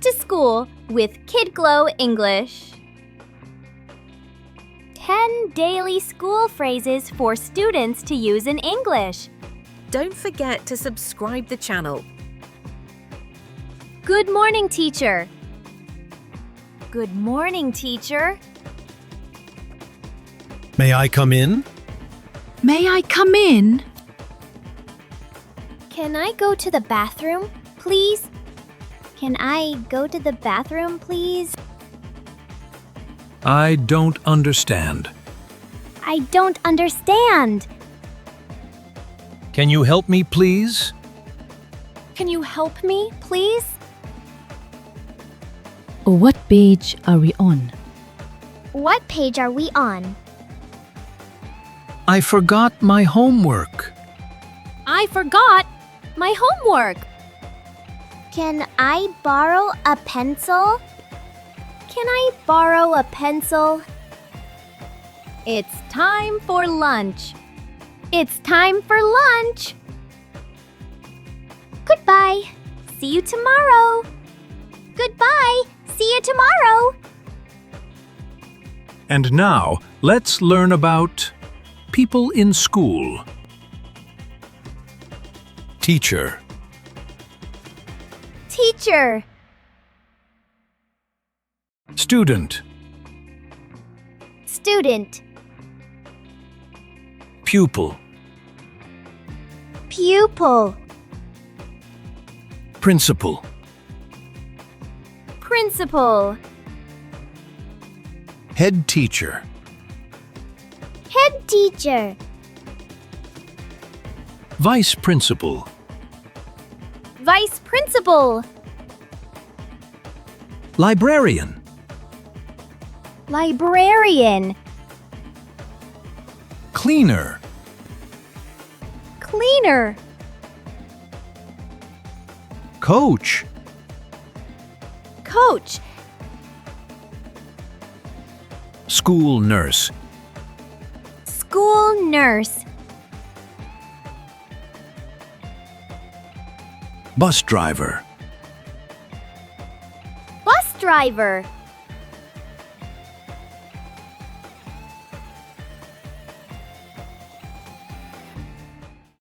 back to school with kidglo English. 10 daily school phrases for students to use in English. Don't forget to subscribe the channel. Good morning, teacher. Good morning, teacher. May I come in? May I come in? Can I go to the bathroom, please? Can I go to the bathroom, please? I don't understand. I don't understand. Can you help me, please? Can you help me, please? What page are we on? What page are we on? I forgot my homework. I forgot my homework. Can I borrow a pencil? Can I borrow a pencil? It's time for lunch. It's time for lunch. Goodbye. See you tomorrow. Goodbye. See you tomorrow. And now, let's learn about people in school. Teacher. Teacher. Student. Student. Pupil. Pupil. Principal. Principal. Head teacher. Head teacher. Vice principal. Vice principal. Librarian. Librarian. Cleaner. Cleaner. Coach. Coach. School nurse. School nurse. Bus driver. Bus driver.